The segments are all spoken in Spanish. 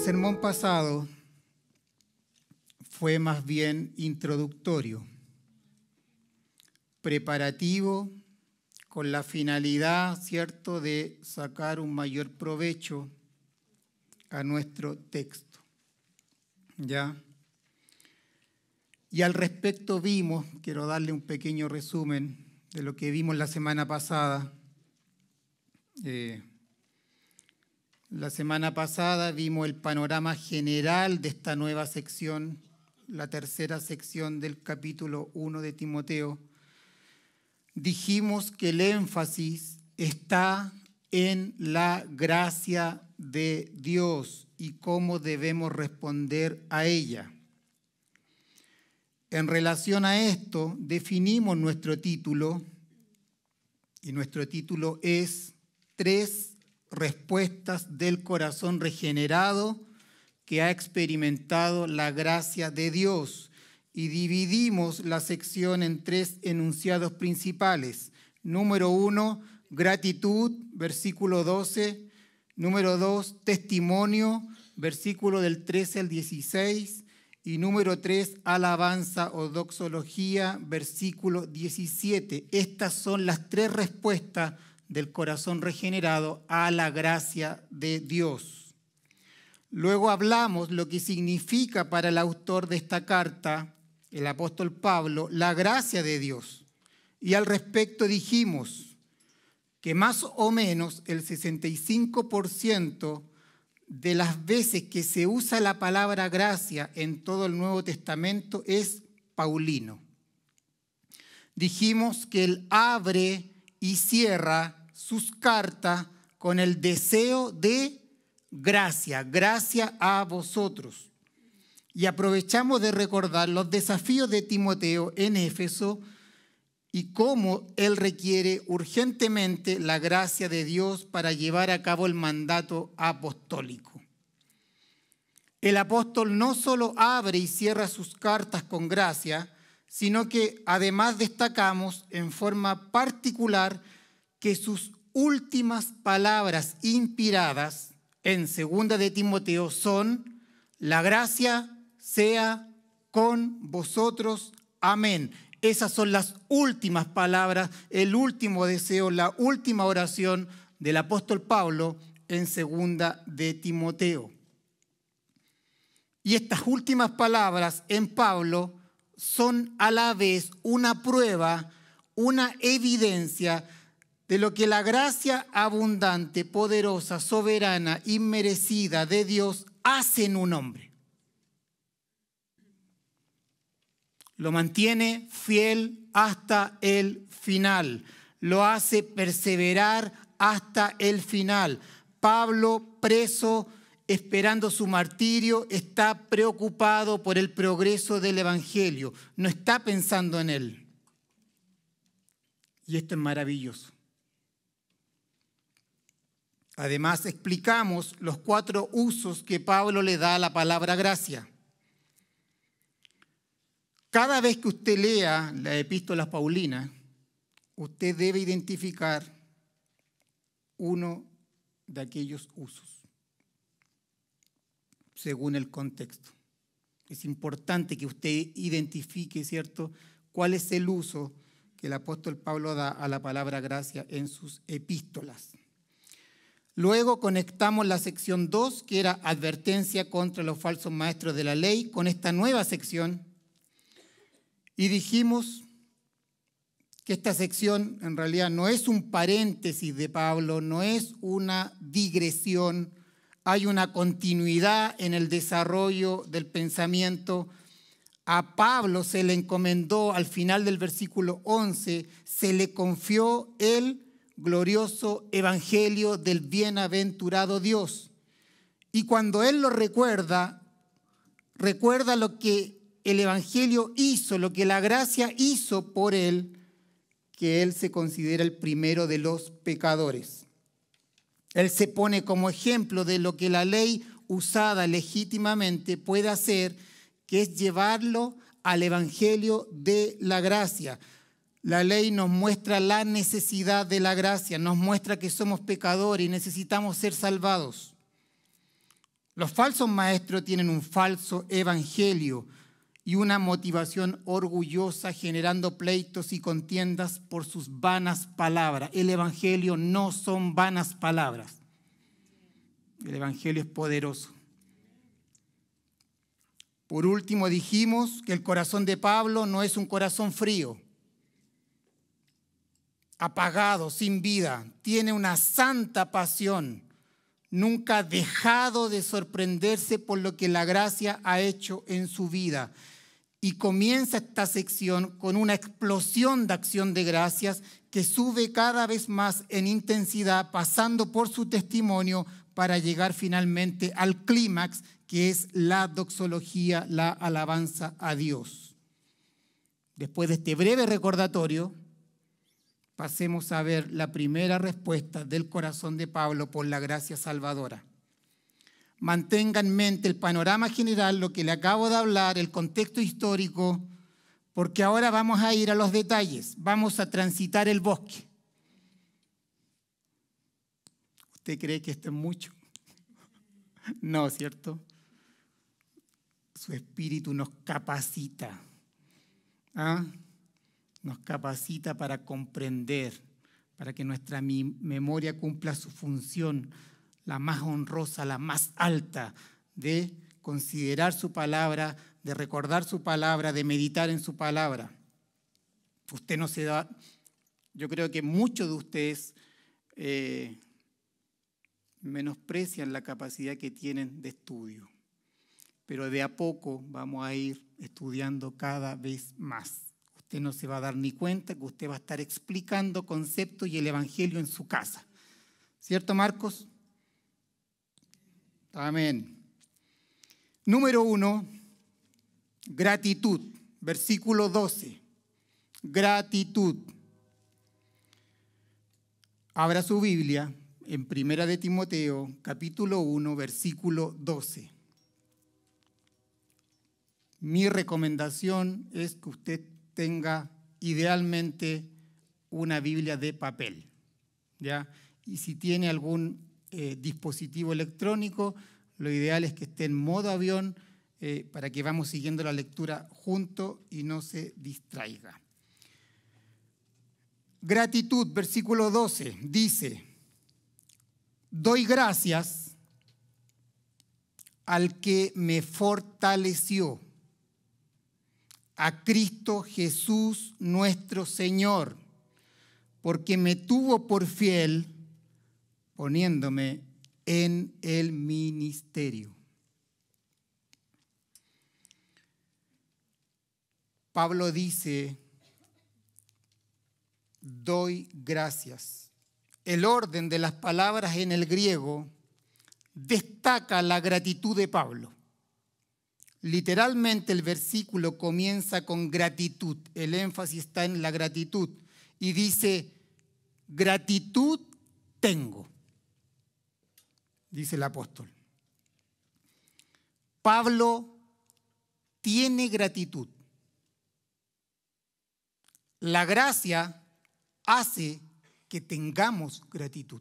sermón pasado fue más bien introductorio, preparativo, con la finalidad, ¿cierto?, de sacar un mayor provecho a nuestro texto. ¿Ya? Y al respecto vimos, quiero darle un pequeño resumen de lo que vimos la semana pasada. La semana pasada vimos el panorama general de esta nueva sección, la tercera sección del capítulo 1 de Timoteo. Dijimos que el énfasis está en la gracia de Dios y cómo debemos responder a ella. En relación a esto, definimos nuestro título, y nuestro título es 3 respuestas del corazón regenerado que ha experimentado la gracia de Dios. Y dividimos la sección en 3 enunciados principales. Número 1, gratitud, versículo 12. Número 2, testimonio, versículo del 13 al 16. Y número 3, alabanza o doxología, versículo 17. Estas son las 3 respuestas del corazón regenerado a la gracia de Dios. Luego hablamos lo que significa para el autor de esta carta, el apóstol Pablo, la gracia de Dios. Y al respecto dijimos que más o menos el 65% de las veces que se usa la palabra gracia en todo el Nuevo Testamento es paulino. Dijimos que él abre y cierra sus cartas con el deseo de gracia, gracia a vosotros. Y aprovechamos de recordar los desafíos de Timoteo en Éfeso y cómo él requiere urgentemente la gracia de Dios para llevar a cabo el mandato apostólico. El apóstol no solo abre y cierra sus cartas con gracia, sino que además destacamos en forma particular que sus últimas palabras inspiradas en 2 de Timoteo son: la gracia sea con vosotros. Amén. Esas son las últimas palabras, el último deseo, la última oración del apóstol Pablo en 2 de Timoteo. Y estas últimas palabras en Pablo son a la vez una prueba, una evidencia de lo que la gracia abundante, poderosa, soberana, inmerecida de Dios hace en un hombre. Lo mantiene fiel hasta el final. Lo hace perseverar hasta el final. Pablo, preso, esperando su martirio, está preocupado por el progreso del Evangelio. No está pensando en él. Y esto es maravilloso. Además, explicamos los 4 usos que Pablo le da a la palabra gracia. Cada vez que usted lea las epístolas paulinas, usted debe identificar uno de aquellos usos, según el contexto. Es importante que usted identifique, ¿cierto?, cuál es el uso que el apóstol Pablo da a la palabra gracia en sus epístolas. Luego conectamos la sección 2, que era advertencia contra los falsos maestros de la ley, con esta nueva sección. Y dijimos que esta sección en realidad no es un paréntesis de Pablo, no es una digresión, hay una continuidad en el desarrollo del pensamiento. A Pablo se le encomendó al final del versículo 11, se le confió el glorioso evangelio del bienaventurado Dios. Y cuando él lo recuerda lo que el evangelio hizo, lo que la gracia hizo por él, que él se considera el primero de los pecadores. Él se pone como ejemplo de lo que la ley usada legítimamente puede hacer, que es llevarlo al evangelio de la gracia. La ley nos muestra la necesidad de la gracia, nos muestra que somos pecadores y necesitamos ser salvados. Los falsos maestros tienen un falso evangelio y una motivación orgullosa, generando pleitos y contiendas por sus vanas palabras. El evangelio no son vanas palabras. El evangelio es poderoso. Por último, dijimos que el corazón de Pablo no es un corazón frío, apagado, sin vida. Tiene una santa pasión. Nunca ha dejado de sorprenderse por lo que la gracia ha hecho en su vida. Y comienza esta sección con una explosión de acción de gracias que sube cada vez más en intensidad, pasando por su testimonio para llegar finalmente al clímax, que es la doxología, la alabanza a Dios. Después de este breve recordatorio, pasemos a ver la primera respuesta del corazón de Pablo por la gracia salvadora. Mantenga en mente el panorama general, lo que le acabo de hablar, el contexto histórico, porque ahora vamos a ir a los detalles, vamos a transitar el bosque. ¿Usted cree que esto es mucho? No, ¿cierto? Su espíritu nos capacita. Nos capacita para comprender, para que nuestra memoria cumpla su función, la más honrosa, la más alta, de considerar su palabra, de recordar su palabra, de meditar en su palabra. Usted no se da, yo creo que muchos de ustedes menosprecian la capacidad que tienen de estudio, pero de a poco vamos a ir estudiando cada vez más. Usted no se va a dar ni cuenta que usted va a estar explicando conceptos y el evangelio en su casa. ¿Cierto, Marcos? Amén. Número 1, gratitud. Versículo 12. Gratitud. Abra su Biblia en 1 de Timoteo, capítulo 1, versículo 12. Mi recomendación es que usted tenga idealmente una Biblia de papel, ¿ya? Y si tiene algún dispositivo electrónico, lo ideal es que esté en modo avión para que vamos siguiendo la lectura juntos y no se distraiga. Gratitud, versículo 12, dice: doy gracias al que me fortaleció, a Cristo Jesús nuestro Señor, porque me tuvo por fiel poniéndome en el ministerio. Pablo dice: doy gracias. El orden de las palabras en el griego destaca la gratitud de Pablo. Literalmente el versículo comienza con gratitud. El énfasis está en la gratitud. Y dice: gratitud tengo, dice el apóstol. Pablo tiene gratitud. La gracia hace que tengamos gratitud.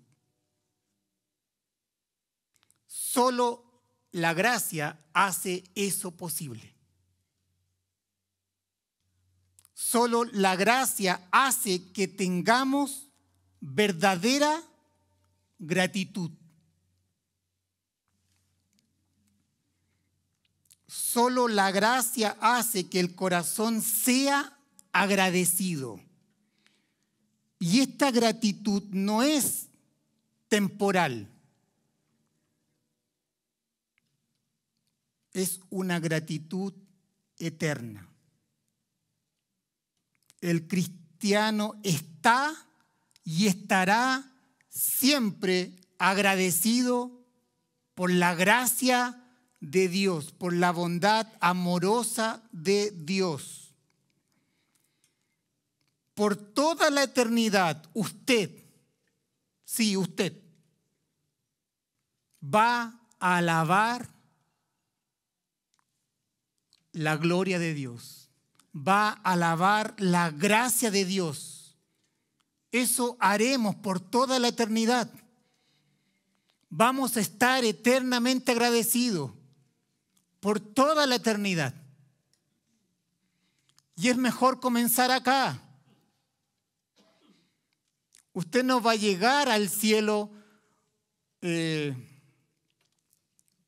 Solo la gracia hace eso posible. Solo la gracia hace que tengamos verdadera gratitud. Solo la gracia hace que el corazón sea agradecido. Y esta gratitud no es temporal. Es una gratitud eterna. El cristiano está y estará siempre agradecido por la gracia de Dios, por la bondad amorosa de Dios. Por toda la eternidad, usted, sí, usted, va a alabar la gloria de Dios, va a alabar la gracia de Dios. Eso haremos por toda la eternidad. vamos a estar eternamente agradecidos por toda la eternidad. Y es mejor comenzar acá. Usted no va a llegar al cielo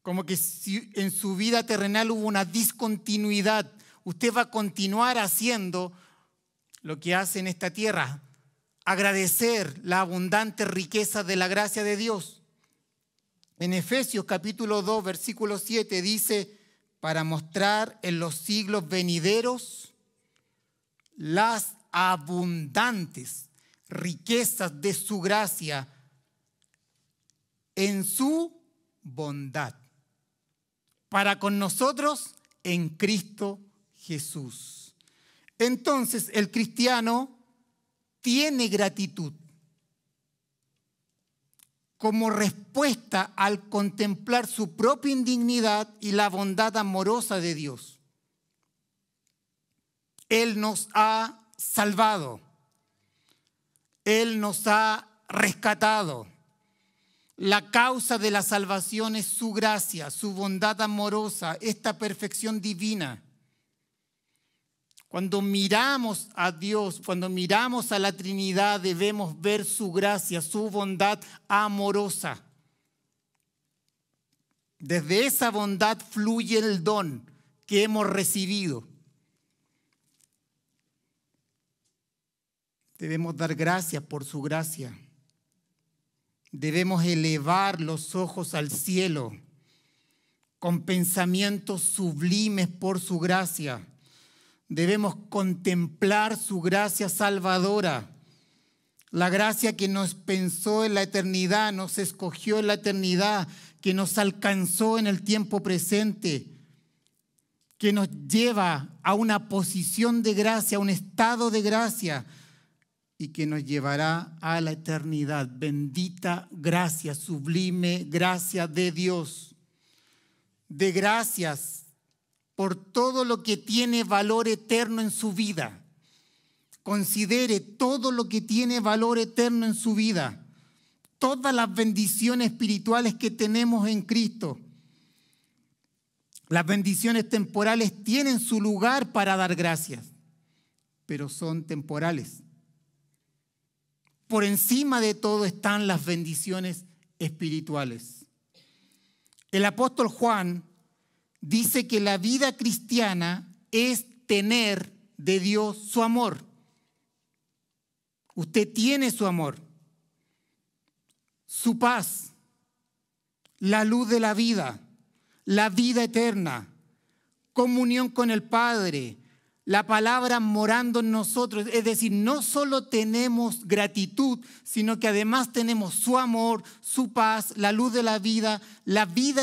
como que si en su vida terrenal hubo una discontinuidad. Usted va a continuar haciendo lo que hace en esta tierra, agradecer la abundante riqueza de la gracia de Dios. En Efesios capítulo 2, versículo 7 dice, para mostrar en los siglos venideros las abundantes riquezas de su gracia en su bondad para con nosotros en Cristo Jesús. Entonces el cristiano tiene gratitud como respuesta al contemplar su propia indignidad y la bondad amorosa de Dios. Él nos ha salvado. Él nos ha rescatado. La causa de la salvación es su gracia, su bondad amorosa, esta perfección divina. Cuando miramos a Dios, cuando miramos a la Trinidad, debemos ver su gracia, su bondad amorosa. Desde esa bondad fluye el don que hemos recibido. Debemos dar gracias por su gracia. Debemos elevar los ojos al cielo con pensamientos sublimes por su gracia. Debemos contemplar su gracia salvadora, la gracia que nos pensó en la eternidad, nos escogió en la eternidad, que nos alcanzó en el tiempo presente, que nos lleva a una posición de gracia, a un estado de gracia y que nos llevará a la eternidad. Bendita gracia, sublime gracia de Dios. De gracias por todo lo que tiene valor eterno en su vida. Considere todo lo que tiene valor eterno en su vida. Todas las bendiciones espirituales que tenemos en Cristo. Las bendiciones temporales tienen su lugar para dar gracias, pero son temporales. Por encima de todo están las bendiciones espirituales. El apóstol Juan dice que la vida cristiana es tener de Dios su amor. Usted tiene su amor, su paz, la luz de la vida eterna, comunión con el Padre, la palabra morando en nosotros. Es decir, no solo tenemos gratitud, sino que además tenemos su amor, su paz, la luz de la vida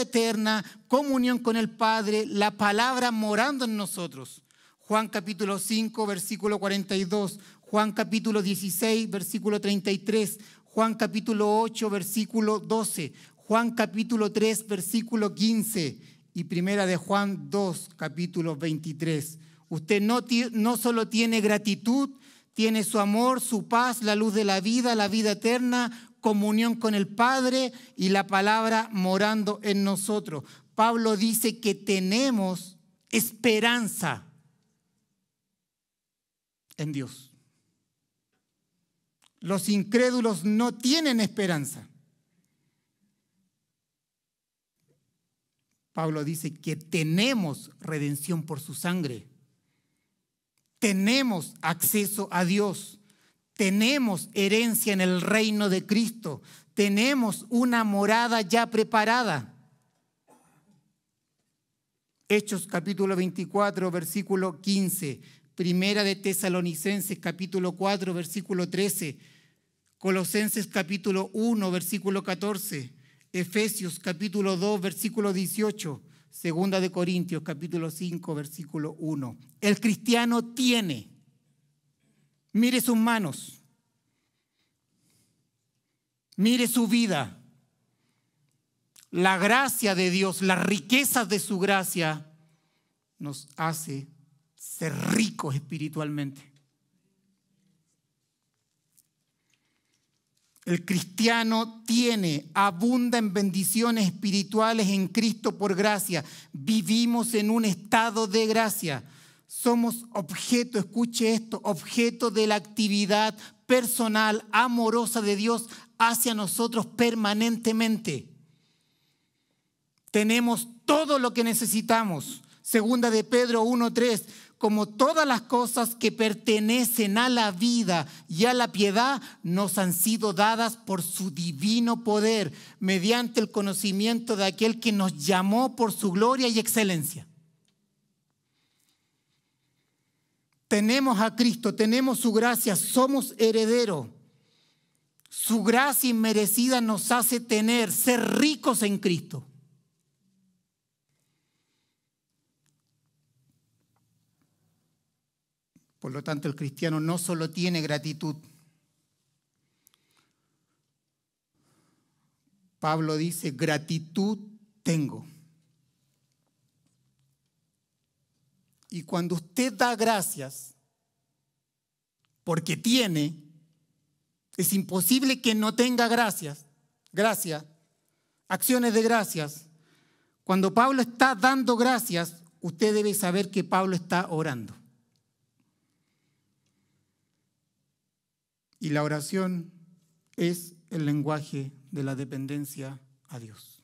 eterna, comunión con el Padre, la palabra morando en nosotros. Juan capítulo 5, versículo 42, Juan capítulo 16, versículo 33, Juan capítulo 8, versículo 12, Juan capítulo 3, versículo 15 y primera de Juan 2, capítulo 23. Usted no solo tiene gratitud, tiene su amor, su paz, la luz de la vida eterna, comunión con el Padre y la palabra morando en nosotros. Pablo dice que tenemos esperanza en Dios. Los incrédulos no tienen esperanza. Pablo dice que tenemos redención por su sangre. Tenemos acceso a Dios. Tenemos herencia en el reino de Cristo. Tenemos una morada ya preparada. Hechos capítulo 24, versículo 15. Primera de Tesalonicenses capítulo 4, versículo 13. Colosenses capítulo 1, versículo 14. Efesios capítulo 2, versículo 18. Segunda de Corintios capítulo 5, versículo 1. El cristiano tiene, mire sus manos, mire su vida. La gracia de Dios, las riquezas de su gracia nos hace ser ricos espiritualmente. El cristiano abunda en bendiciones espirituales en Cristo por gracia. Vivimos en un estado de gracia. Somos objeto, escuche esto, objeto de la actividad personal, amorosa de Dios hacia nosotros permanentemente. Tenemos todo lo que necesitamos. Segunda de Pedro 1:3, como todas las cosas que pertenecen a la vida y a la piedad nos han sido dadas por su divino poder, mediante el conocimiento de aquel que nos llamó por su gloria y excelencia. Tenemos a Cristo, tenemos su gracia, somos herederos. Su gracia inmerecida nos hace ser ricos en Cristo. Por lo tanto, el cristiano no solo tiene gratitud. Pablo dice, gratitud tengo. Y cuando usted da gracias, porque tiene, es imposible que no tenga gracias, acciones de gracias. Cuando Pablo está dando gracias, usted debe saber que Pablo está orando. Y la oración es el lenguaje de la dependencia a Dios.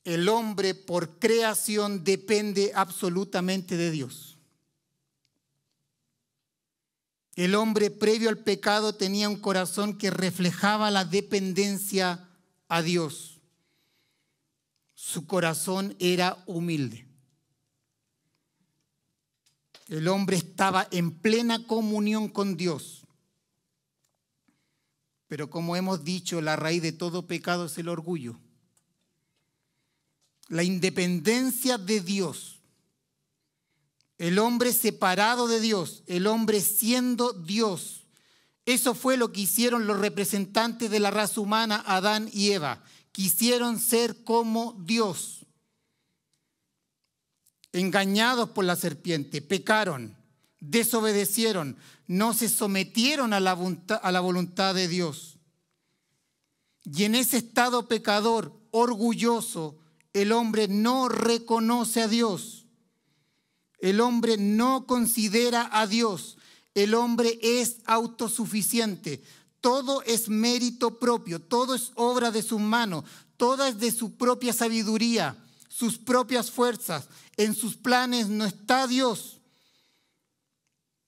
El hombre por creación depende absolutamente de Dios. El hombre previo al pecado tenía un corazón que reflejaba la dependencia a Dios. Su corazón era humilde. El hombre estaba en plena comunión con Dios. Pero como hemos dicho, la raíz de todo pecado es el orgullo. La independencia de Dios. El hombre separado de Dios. El hombre siendo Dios. Eso fue lo que hicieron los representantes de la raza humana, Adán y Eva. Quisieron ser como Dios. Engañados por la serpiente, pecaron, desobedecieron, no se sometieron a la voluntad de Dios. Y en ese estado pecador, orgulloso, el hombre no reconoce a Dios. El hombre no considera a Dios. El hombre es autosuficiente. Todo es mérito propio, todo es obra de sus manos, todo es de su propia sabiduría, sus propias fuerzas. En sus planes no está Dios,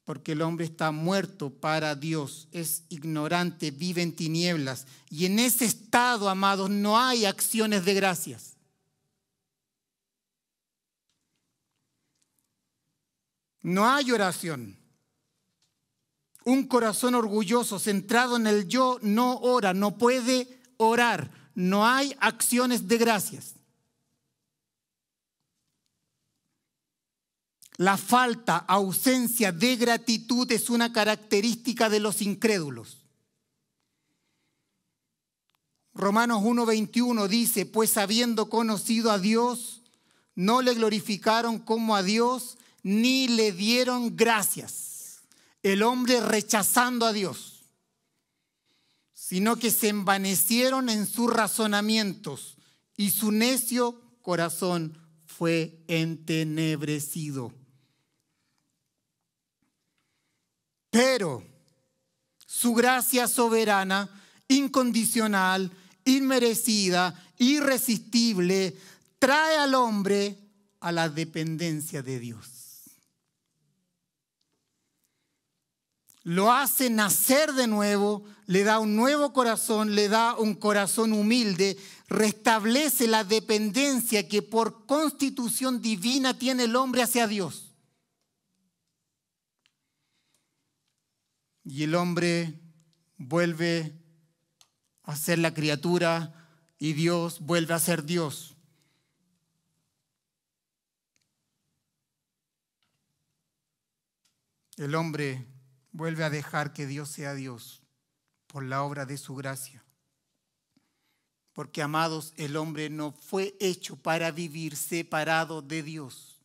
porque el hombre está muerto para Dios, es ignorante, vive en tinieblas. Y en ese estado, amados, no hay acciones de gracias. No hay oración. Un corazón orgulloso, centrado en el yo, no ora, no puede orar. No hay acciones de gracias. La falta, ausencia de gratitud es una característica de los incrédulos. Romanos 1:21 dice, pues habiendo conocido a Dios, no le glorificaron como a Dios, ni le dieron gracias. El hombre rechazando a Dios, sino que se envanecieron en sus razonamientos y su necio corazón fue entenebrecido. Pero su gracia soberana, incondicional, inmerecida, irresistible, trae al hombre a la dependencia de Dios. Lo hace nacer de nuevo, le da un nuevo corazón, le da un corazón humilde, restablece la dependencia que por constitución divina tiene el hombre hacia Dios. Y el hombre vuelve a ser la criatura y Dios vuelve a ser Dios. El hombre vuelve a dejar que Dios sea Dios por la obra de su gracia. Porque, amados, el hombre no fue hecho para vivir separado de Dios.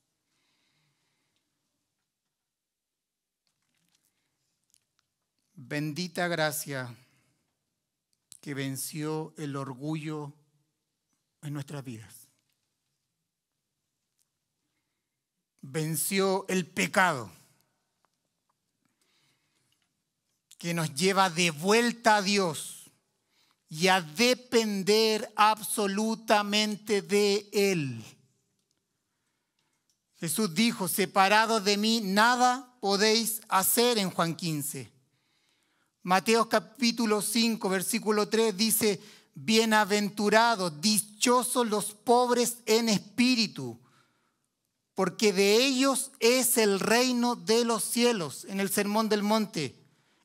Bendita gracia que venció el orgullo en nuestras vidas. Venció el pecado que nos lleva de vuelta a Dios y a depender absolutamente de Él. Jesús dijo, separados de mí, nada podéis hacer en Juan 15. Mateo capítulo 5, versículo 3 dice, bienaventurados, dichosos los pobres en espíritu, porque de ellos es el reino de los cielos, en el Sermón del Monte.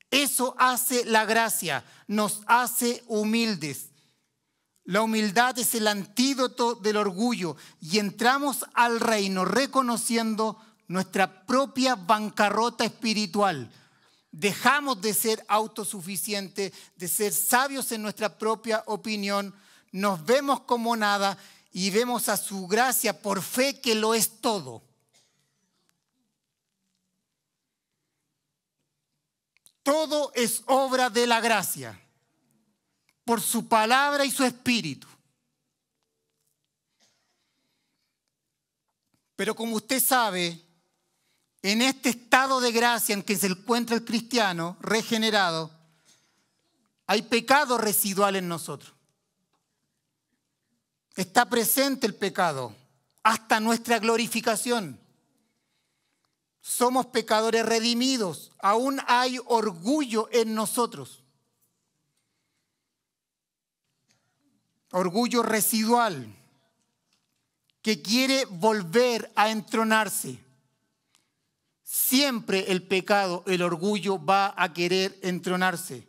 Eso hace la gracia, nos hace humildes. La humildad es el antídoto del orgullo y entramos al reino reconociendo nuestra propia bancarrota espiritual. Dejamos de ser autosuficientes, de ser sabios en nuestra propia opinión, nos vemos como nada y vemos a su gracia por fe que lo es todo. Todo es obra de la gracia, por su palabra y su espíritu. Pero como usted sabe, en este estado de gracia en que se encuentra el cristiano regenerado, hay pecado residual en nosotros. Está presente el pecado hasta nuestra glorificación. Somos pecadores redimidos. Aún hay orgullo en nosotros. Orgullo residual que quiere volver a entronarse. Siempre el pecado, el orgullo va a querer entronarse.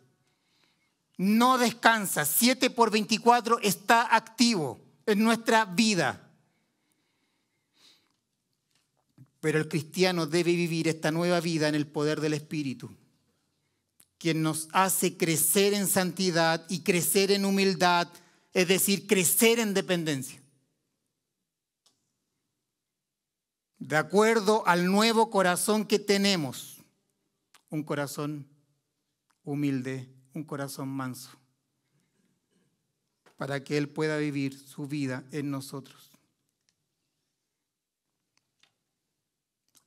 No descansa. 7/24 está activo en nuestra vida. Pero el cristiano debe vivir esta nueva vida en el poder del Espíritu, quien nos hace crecer en santidad y crecer en humildad, es decir, crecer en dependencia. De acuerdo al nuevo corazón que tenemos, un corazón humilde, un corazón manso, para que Él pueda vivir su vida en nosotros.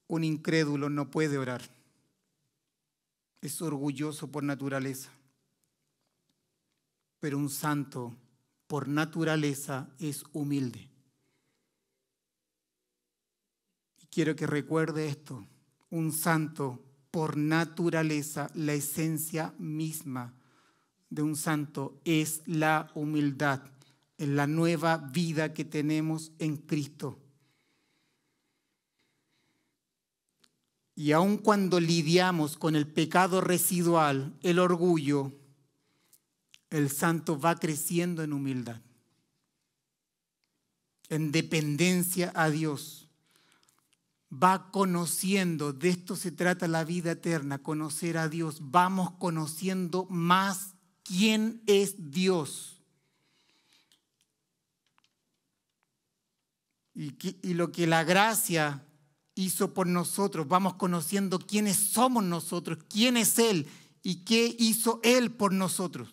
Un incrédulo no puede orar. Es orgulloso por naturaleza. Pero un santo por naturaleza es humilde. Y quiero que recuerde esto. Un santo por naturaleza, la esencia misma de un santo es la humildad, en la nueva vida que tenemos en Cristo. Y aun cuando lidiamos con el pecado residual, el orgullo, el santo va creciendo en humildad, en dependencia a Dios. Va conociendo, de esto se trata la vida eterna, conocer a Dios. Vamos conociendo más quién es Dios. Y lo que la gracia hizo por nosotros, vamos conociendo quiénes somos nosotros, quién es Él y qué hizo Él por nosotros.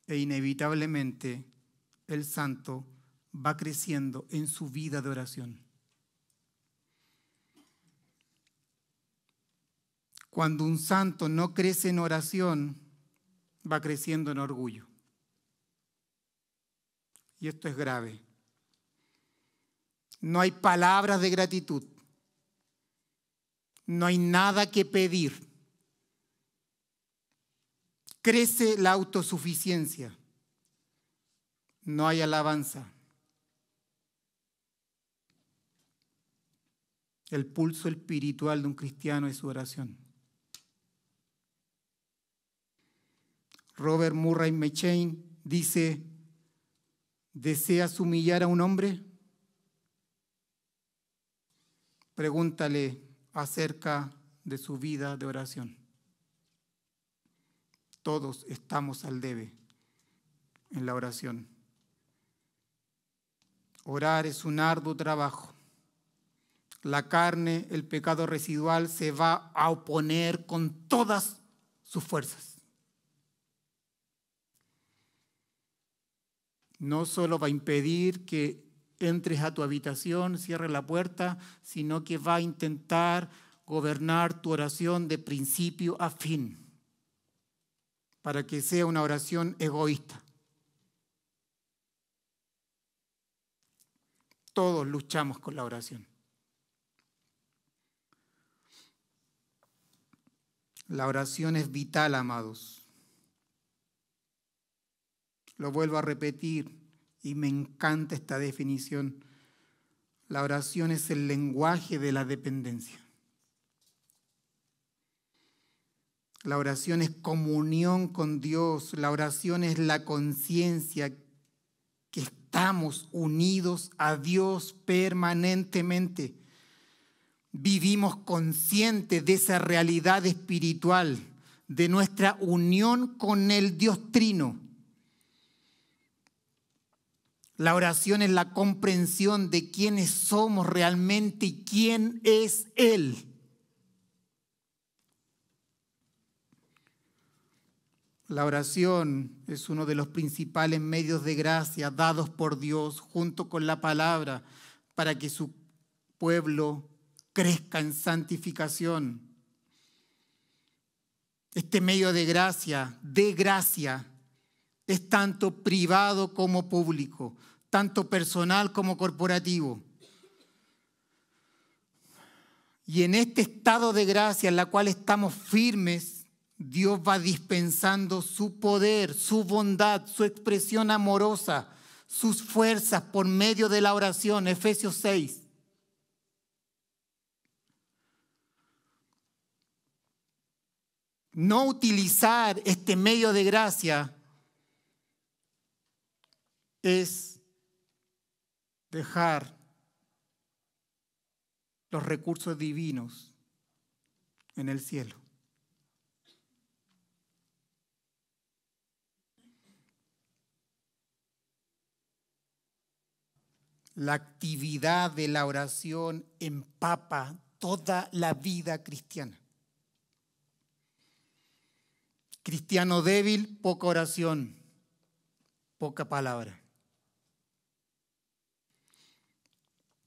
E inevitablemente el santo va creciendo en su vida de oración. Cuando un santo no crece en oración, va creciendo en orgullo. Y esto es grave. No hay palabras de gratitud. No hay nada que pedir. Crece la autosuficiencia. No hay alabanza. El pulso espiritual de un cristiano es su oración. Robert Murray McCheyne dice, ¿deseas humillar a un hombre? Pregúntale acerca de su vida de oración. Todos estamos al debe en la oración. Orar es un arduo trabajo. la carne, el pecado residual, se va a oponer con todas sus fuerzas. No solo va a impedir que entres a tu habitación, cierres la puerta, sino que va a intentar gobernar tu oración de principio a fin, para que sea una oración egoísta. Todos luchamos con la oración. La oración es vital, amados. Lo vuelvo a repetir y me encanta esta definición. La oración es el lenguaje de la dependencia. La oración es comunión con Dios. La oración es la conciencia que estamos unidos a Dios permanentemente. Vivimos conscientes de esa realidad espiritual, de nuestra unión con el Dios Trino. La oración es la comprensión de quiénes somos realmente y quién es Él. La oración es uno de los principales medios de gracia dados por Dios junto con la palabra para que su pueblo crezca en santificación. Este medio de gracia, es tanto privado como público, tanto personal como corporativo. Y en este estado de gracia en la cual estamos firmes, Dios va dispensando su poder, su bondad, su expresión amorosa, sus fuerzas por medio de la oración. Efesios 6. No utilizar este medio de gracia es dejar los recursos divinos en el cielo. La actividad de la oración empapa toda la vida cristiana. Cristiano débil, poca oración, poca palabra.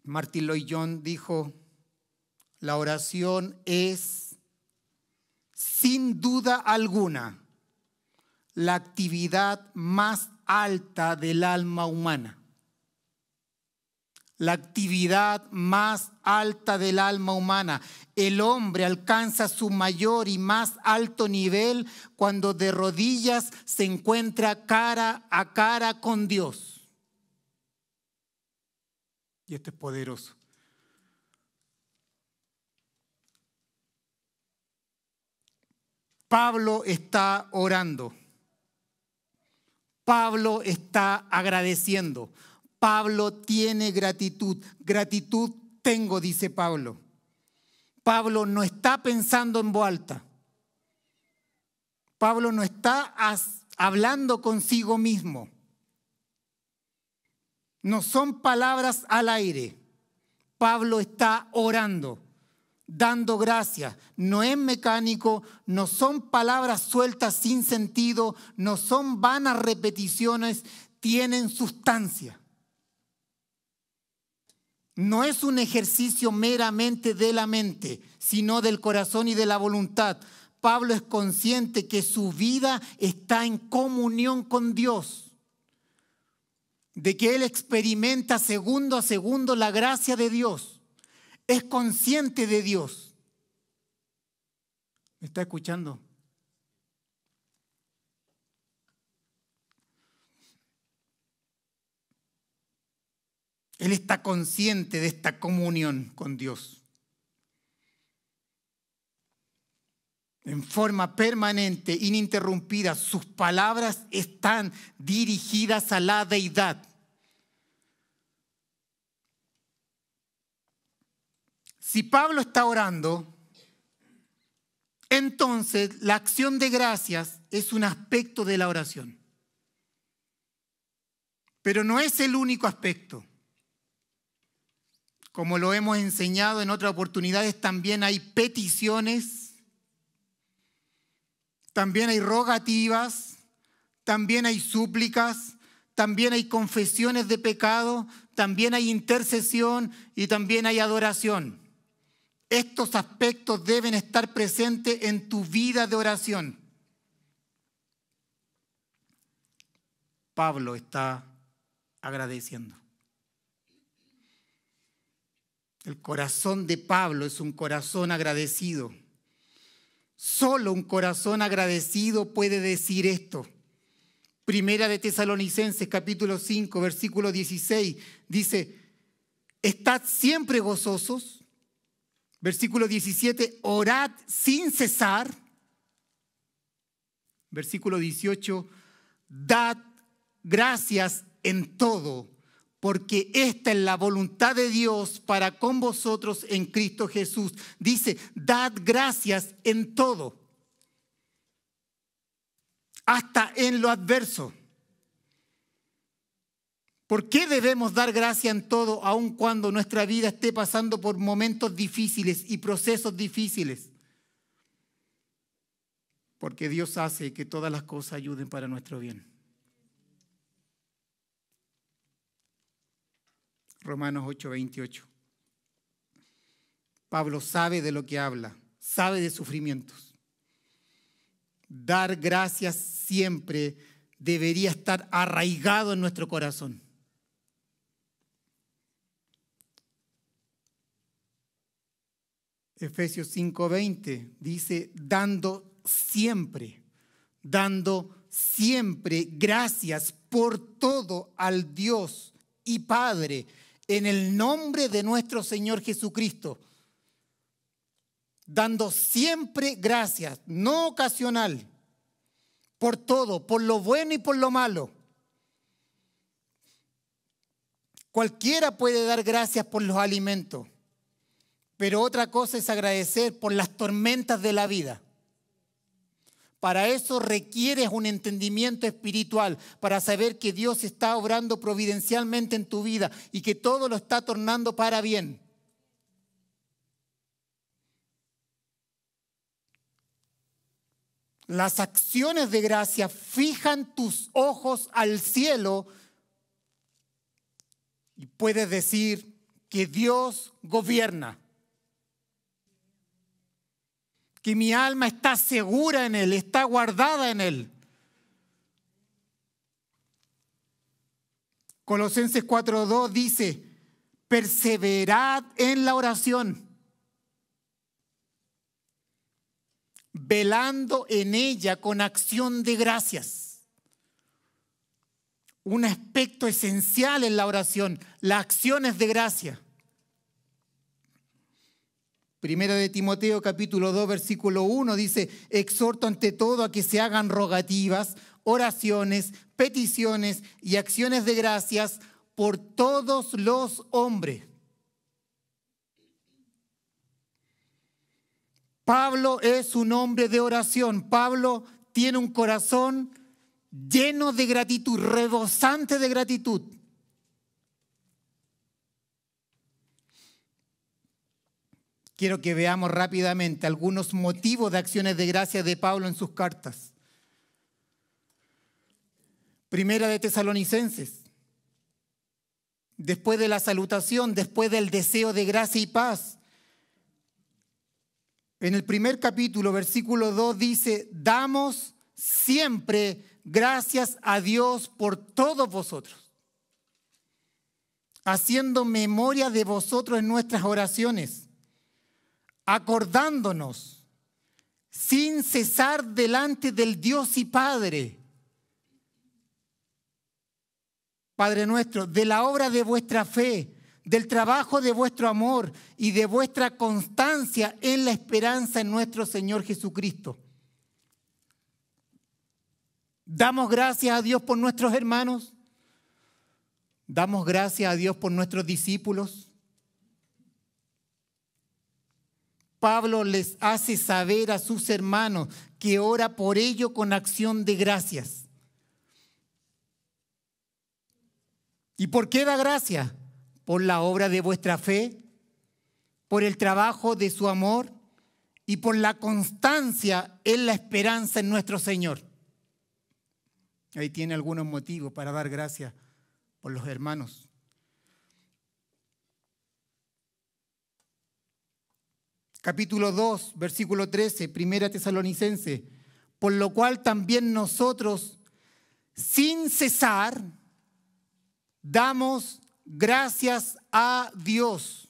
Martin Lloyd-Jones dijo, la oración es, sin duda alguna, la actividad más alta del alma humana. La actividad más alta del alma humana. El hombre alcanza su mayor y más alto nivel cuando de rodillas se encuentra cara a cara con Dios. Y esto es poderoso. Pablo está orando. Pablo está agradeciendo. Pablo tiene gratitud. Gratitud tengo, dice Pablo. Pablo no está pensando en voz alta. Pablo no está hablando consigo mismo. No son palabras al aire. Pablo está orando, dando gracias. No es mecánico, no son palabras sueltas sin sentido, no son vanas repeticiones, tienen sustancia. No es un ejercicio meramente de la mente, sino del corazón y de la voluntad. Pablo es consciente que su vida está en comunión con Dios, de que él experimenta segundo a segundo la gracia de Dios. Es consciente de Dios. ¿Me está escuchando? Él está consciente de esta comunión con Dios. En forma permanente, ininterrumpida, sus palabras están dirigidas a la deidad. Si Pablo está orando, entonces la acción de gracias es un aspecto de la oración. Pero no es el único aspecto. como lo hemos enseñado en otras oportunidades, también hay peticiones, también hay rogativas, también hay súplicas, también hay confesiones de pecado, también hay intercesión y también hay adoración. Estos aspectos deben estar presentes en tu vida de oración. Pablo está agradeciendo. El corazón de Pablo es un corazón agradecido. Solo un corazón agradecido puede decir esto. Primera de Tesalonicenses, capítulo 5, versículo 16, dice, estad siempre gozosos. Versículo 17, orad sin cesar. Versículo 18, dad gracias en todo, porque esta es la voluntad de Dios para con vosotros en Cristo Jesús. Dice, dad gracias en todo. Hasta en lo adverso. ¿Por qué debemos dar gracia en todo, aun cuando nuestra vida esté pasando por momentos difíciles y procesos difíciles? Porque Dios hace que todas las cosas ayuden para nuestro bien. Romanos 8:28. Pablo sabe de lo que habla, sabe de sufrimientos. Dar gracias siempre debería estar arraigado en nuestro corazón. Efesios 5:20 dice, dando siempre gracias por todo al Dios y Padre en el nombre de nuestro Señor Jesucristo. Dando siempre gracias, no ocasional, por todo, por lo bueno y por lo malo. Cualquiera puede dar gracias por los alimentos, pero otra cosa es agradecer por las tormentas de la vida. Para eso requieres un entendimiento espiritual, para saber que Dios está obrando providencialmente en tu vida y que todo lo está tornando para bien. Las acciones de gracia fijan tus ojos al cielo y puedes decir que Dios gobierna, que mi alma está segura en Él, está guardada en Él. Colosenses 4:2 dice, perseverad en la oración, velando en ella con acción de gracias. Un aspecto esencial en la oración, las acciones de gracia. Primera de Timoteo capítulo 2 versículo 1 dice, exhorto ante todo a que se hagan rogativas, oraciones, peticiones y acciones de gracias por todos los hombres. Pablo es un hombre de oración. Pablo tiene un corazón lleno de gratitud, rebosante de gratitud. Quiero que veamos rápidamente algunos motivos de acciones de gracia de Pablo en sus cartas. Primera de Tesalonicenses. Después de la salutación, después del deseo de gracia y paz. En el primer capítulo, versículo 2 dice, damos siempre gracias a Dios por todos vosotros, haciendo memoria de vosotros en nuestras oraciones, acordándonos sin cesar delante del Dios y Padre nuestro, de la obra de vuestra fe, del trabajo de vuestro amor y de vuestra constancia en la esperanza en nuestro Señor Jesucristo. Damos gracias a Dios por nuestros hermanos. Damos gracias a Dios por nuestros discípulos. Pablo les hace saber a sus hermanos que ora por ello con acción de gracias. ¿Y por qué da gracias? Por la obra de vuestra fe, por el trabajo de su amor y por la constancia en la esperanza en nuestro Señor. Ahí tiene algunos motivos para dar gracias por los hermanos. Capítulo 2, versículo 13, Primera Tesalonicense. Por lo cual también nosotros, sin cesar, damos gracias a Dios,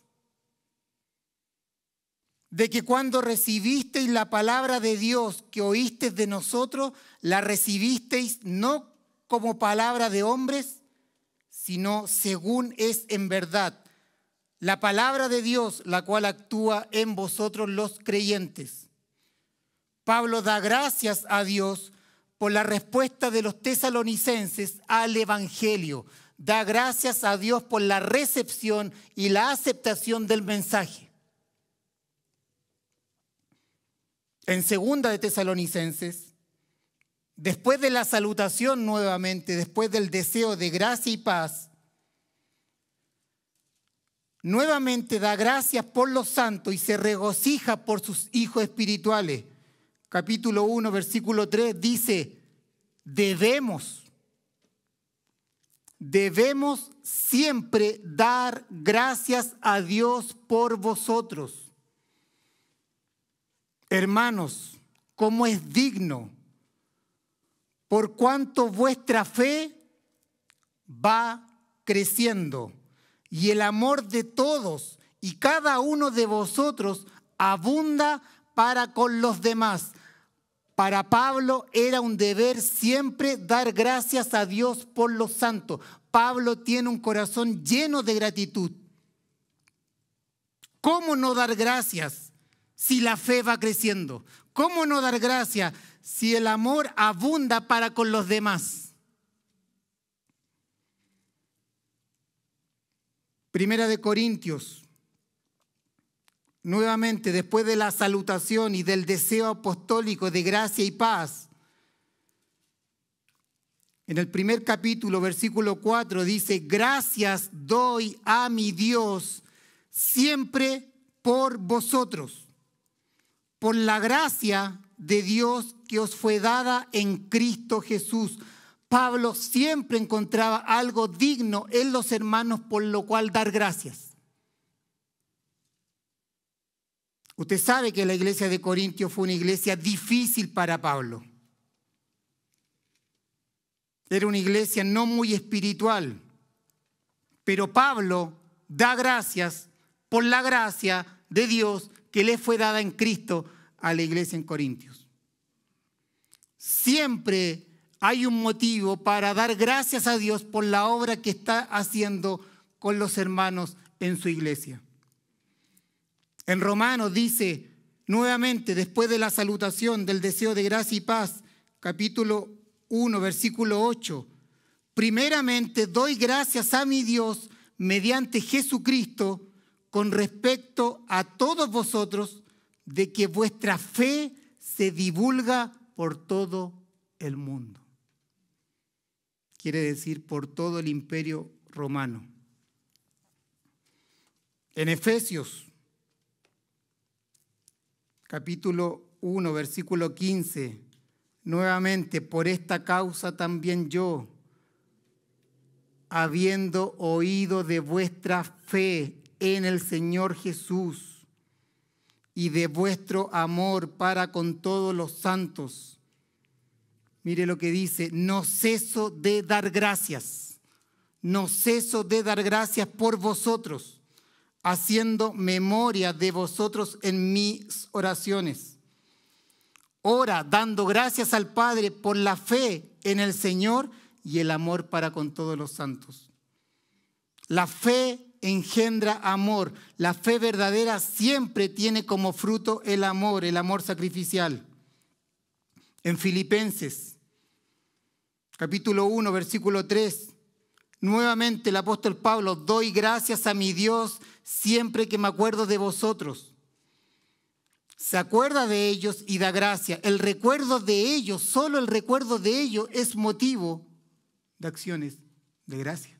de que cuando recibisteis la palabra de Dios que oísteis de nosotros, la recibisteis no como palabra de hombres, sino según es en verdad, la palabra de Dios, la cual actúa en vosotros los creyentes. Pablo da gracias a Dios por la respuesta de los tesalonicenses al Evangelio. Da gracias a Dios por la recepción y la aceptación del mensaje. En segunda de Tesalonicenses, después de la salutación nuevamente, después del deseo de gracia y paz, nuevamente da gracias por los santos y se regocija por sus hijos espirituales. Capítulo 1, versículo 3 dice, debemos siempre dar gracias a Dios por vosotros. Hermanos, como es digno, por cuanto vuestra fe va creciendo y el amor de todos y cada uno de vosotros abunda para con los demás. Para Pablo era un deber siempre dar gracias a Dios por los santos. Pablo tiene un corazón lleno de gratitud. ¿Cómo no dar gracias si la fe va creciendo? ¿Cómo no dar gracias si el amor abunda para con los demás? Primera de Corintios. Nuevamente, después de la salutación y del deseo apostólico de gracia y paz, en el primer capítulo, versículo 4, dice, gracias doy a mi Dios siempre por vosotros, por la gracia de Dios que os fue dada en Cristo Jesús. Pablo siempre encontraba algo digno en los hermanos por lo cual dar gracias. Usted sabe que la iglesia de Corintios fue una iglesia difícil para Pablo. Era una iglesia no muy espiritual. Pero Pablo da gracias por la gracia de Dios que le fue dada en Cristo a la iglesia en Corintios. Siempre hay un motivo para dar gracias a Dios por la obra que está haciendo con los hermanos en su iglesia. En Romanos dice nuevamente, después de la salutación del deseo de gracia y paz, capítulo 1, versículo 8, primeramente doy gracias a mi Dios mediante Jesucristo con respecto a todos vosotros de que vuestra fe se divulga por todo el mundo. Quiere decir por todo el imperio romano. En Efesios, capítulo 1, versículo 15, nuevamente, por esta causa también yo, habiendo oído de vuestra fe en el Señor Jesús y de vuestro amor para con todos los santos, mire lo que dice, no ceso de dar gracias por vosotros, haciendo memoria de vosotros en mis oraciones. Ora, dando gracias al Padre por la fe en el Señor y el amor para con todos los santos. La fe engendra amor. La fe verdadera siempre tiene como fruto el amor sacrificial. En Filipenses, capítulo 1, versículo 3, nuevamente el apóstol Pablo, doy gracias a mi Dios siempre que me acuerdo de vosotros. Se acuerda de ellos y da gracia. El recuerdo de ellos, solo el recuerdo de ellos es motivo de acciones de gracia.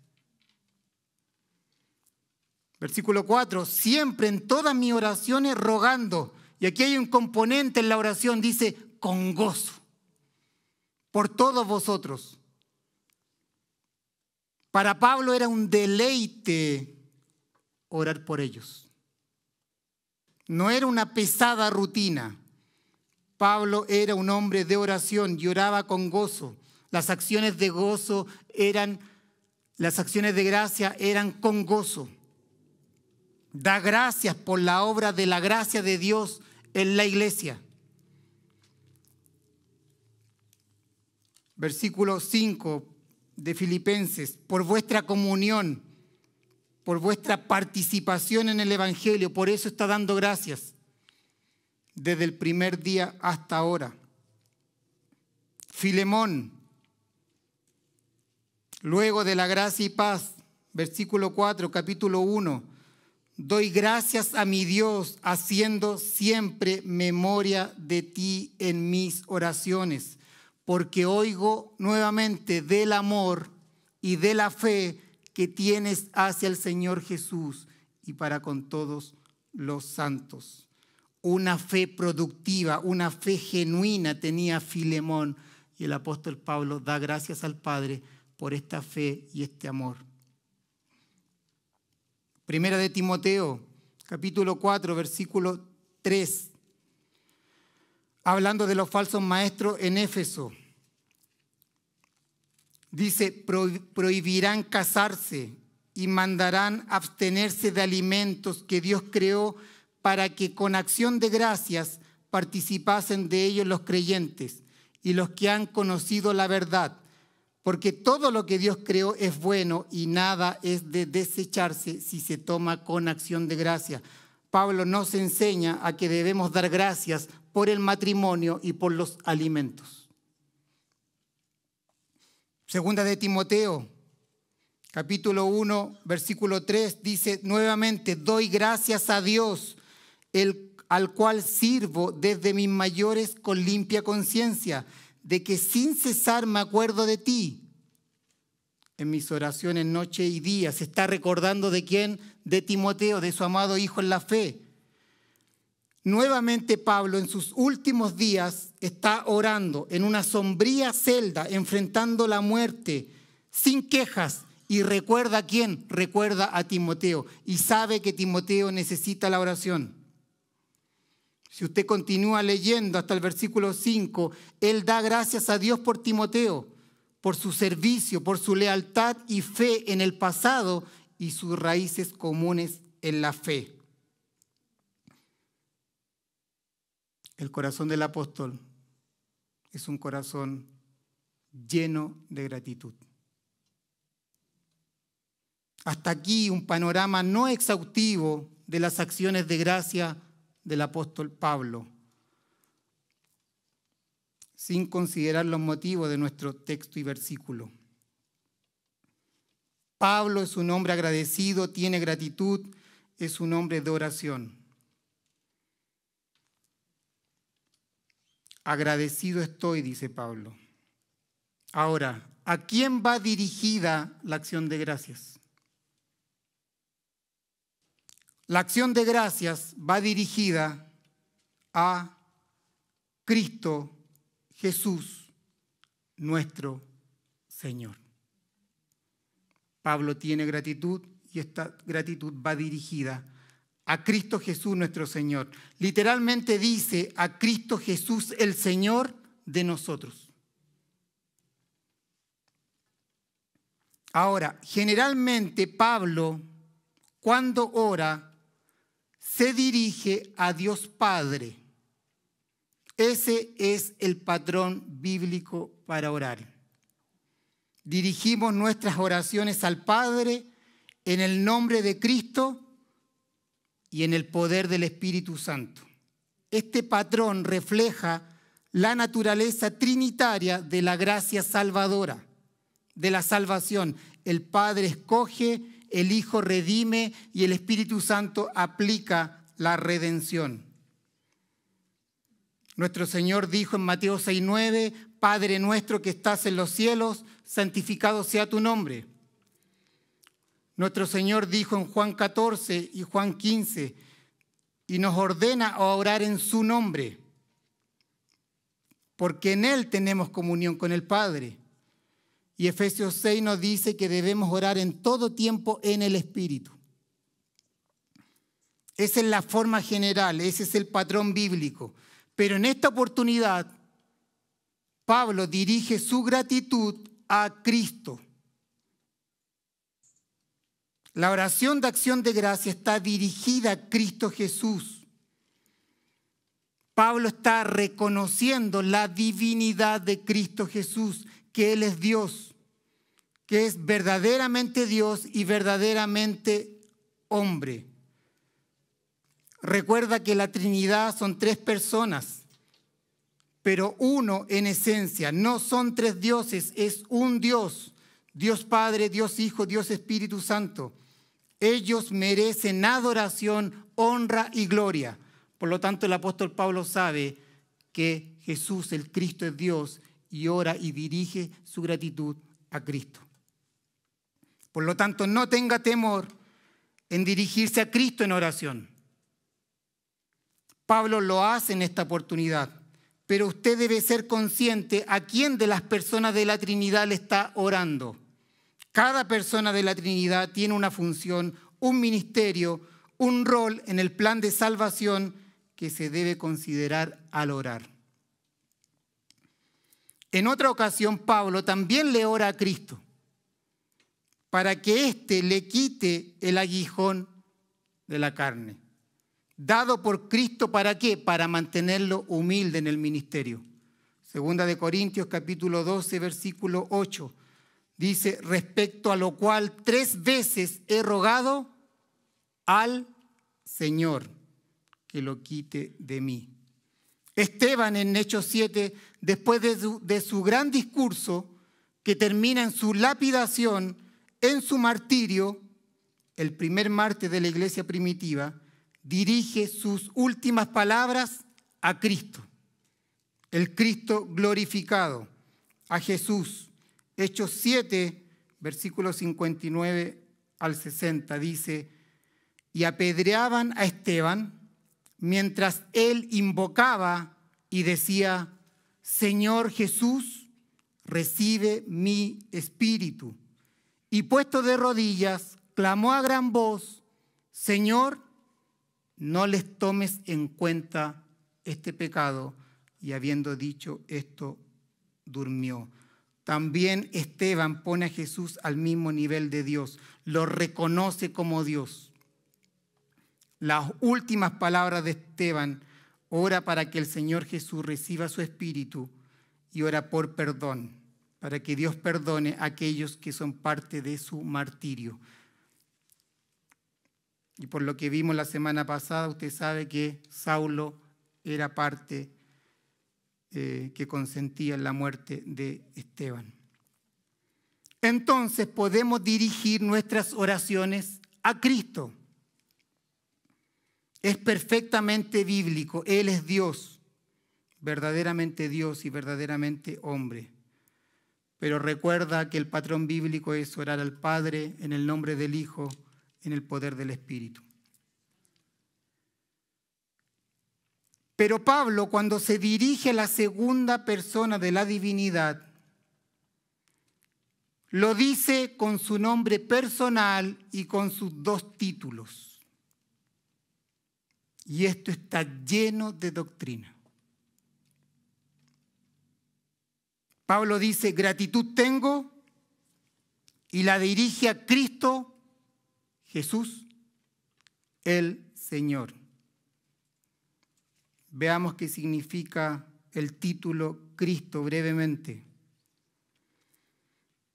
Versículo 4, siempre en todas mis oraciones rogando. Y aquí hay un componente en la oración, dice, con gozo, por todos vosotros. Para Pablo era un deleite orar por ellos. No era una pesada rutina. Pablo era un hombre de oración y oraba con gozo. Las acciones de gozo las acciones de gracia eran con gozo. Da gracias por la obra de la gracia de Dios en la iglesia. Versículo 5 de Filipenses, por vuestra comunión, por vuestra participación en el Evangelio, por eso está dando gracias desde el primer día hasta ahora. Filemón, luego de la gracia y paz, versículo 4, capítulo 1, doy gracias a mi Dios haciendo siempre memoria de ti en mis oraciones, porque oigo nuevamente del amor y de la fe que tienes hacia el Señor Jesús y para con todos los santos. Una fe productiva, una fe genuina tenía Filemón, y el apóstol Pablo da gracias al Padre por esta fe y este amor. Primera de Timoteo, capítulo 4, versículo 3, hablando de los falsos maestros en Éfeso. Dice, prohibirán casarse y mandarán abstenerse de alimentos que Dios creó para que con acción de gracias participasen de ellos los creyentes y los que han conocido la verdad. Porque todo lo que Dios creó es bueno y nada es de desecharse si se toma con acción de gracia. Pablo nos enseña a que debemos dar gracias por el matrimonio y por los alimentos. Segunda de Timoteo, capítulo 1, versículo 3, dice nuevamente, doy gracias a Dios, al cual sirvo desde mis mayores con limpia conciencia, de que sin cesar me acuerdo de ti. En mis oraciones noche y día. Se está recordando de quién, de Timoteo, de su amado hijo en la fe. Nuevamente Pablo en sus últimos días está orando en una sombría celda, enfrentando la muerte, sin quejas. Y recuerda a quién, recuerda a Timoteo. Y sabe que Timoteo necesita la oración. Si usted continúa leyendo hasta el versículo 5, él da gracias a Dios por Timoteo, por su servicio, por su lealtad y fe en el pasado y sus raíces comunes en la fe. El corazón del apóstol es un corazón lleno de gratitud. Hasta aquí un panorama no exhaustivo de las acciones de gracia del apóstol Pablo, sin considerar los motivos de nuestro texto y versículo. Pablo es un hombre agradecido, tiene gratitud, es un hombre de oración. Agradecido estoy, dice Pablo. Ahora, ¿a quién va dirigida la acción de gracias? La acción de gracias va dirigida a Cristo Jesús, nuestro Señor. Pablo tiene gratitud y esta gratitud va dirigida a Cristo Jesús, nuestro Señor. Literalmente dice a Cristo Jesús, el Señor de nosotros. Ahora, generalmente Pablo, cuando ora, se dirige a Dios Padre. Ese es el patrón bíblico para orar. Dirigimos nuestras oraciones al Padre en el nombre de Cristo y en el poder del Espíritu Santo. Este patrón refleja la naturaleza trinitaria de la gracia salvadora, de la salvación. El Padre escoge, el Hijo redime y el Espíritu Santo aplica la redención. Nuestro Señor dijo en Mateo 6:9, Padre nuestro que estás en los cielos, santificado sea tu nombre. Nuestro Señor dijo en Juan 14 y Juan 15, y nos ordena a orar en su nombre, porque en Él tenemos comunión con el Padre. Y Efesios 6 nos dice que debemos orar en todo tiempo en el Espíritu. Esa es la forma general, ese es el patrón bíblico. Pero en esta oportunidad, Pablo dirige su gratitud a Cristo. La oración de acción de gracia está dirigida a Cristo Jesús. Pablo está reconociendo la divinidad de Cristo Jesús, que Él es Dios, que es verdaderamente Dios y verdaderamente hombre. Recuerda que la Trinidad son 3 personas, pero uno en esencia. No son 3 dioses, es un Dios. Dios Padre, Dios Hijo, Dios Espíritu Santo. Ellos merecen adoración, honra y gloria. Por lo tanto, el apóstol Pablo sabe que Jesús, el Cristo, es Dios y ora y dirige su gratitud a Cristo. Por lo tanto, no tenga temor en dirigirse a Cristo en oración. Pablo lo hace en esta oportunidad, pero usted debe ser consciente a quién de las personas de la Trinidad le está orando. Cada persona de la Trinidad tiene una función, un ministerio, un rol en el plan de salvación que se debe considerar al orar. En otra ocasión, Pablo también le ora a Cristo para que éste le quite el aguijón de la carne. Dado por Cristo, ¿para qué? Para mantenerlo humilde en el ministerio. Segunda de Corintios, capítulo 12, versículo 8. Dice, respecto a lo cual 3 veces he rogado al Señor que lo quite de mí. Esteban en Hechos 7, después de su gran discurso, que termina en su lapidación, en su martirio, el primer mártir de la iglesia primitiva, dirige sus últimas palabras a Cristo, el Cristo glorificado, a Jesús. Hechos 7, versículos 59 al 60, dice, y apedreaban a Esteban mientras él invocaba y decía, Señor Jesús, recibe mi espíritu. Y puesto de rodillas, clamó a gran voz, Señor, no les tomes en cuenta este pecado. Y habiendo dicho esto, durmió. También Esteban pone a Jesús al mismo nivel de Dios, lo reconoce como Dios. Las últimas palabras de Esteban, ora para que el Señor Jesús reciba su espíritu y ora por perdón, para que Dios perdone a aquellos que son parte de su martirio. Y por lo que vimos la semana pasada, usted sabe que Saulo era parte que consentía en la muerte de Esteban. Entonces podemos dirigir nuestras oraciones a Cristo. Es perfectamente bíblico. Él es Dios, verdaderamente Dios y verdaderamente hombre. Pero recuerda que el patrón bíblico es orar al Padre en el nombre del Hijo, en el poder del Espíritu. Pero Pablo, cuando se dirige a la segunda persona de la divinidad, lo dice con su nombre personal y con sus 2 títulos. Y esto está lleno de doctrina. Pablo dice, gratitud tengo, y la dirige a Cristo Jesús, el Señor. Veamos qué significa el título Cristo brevemente.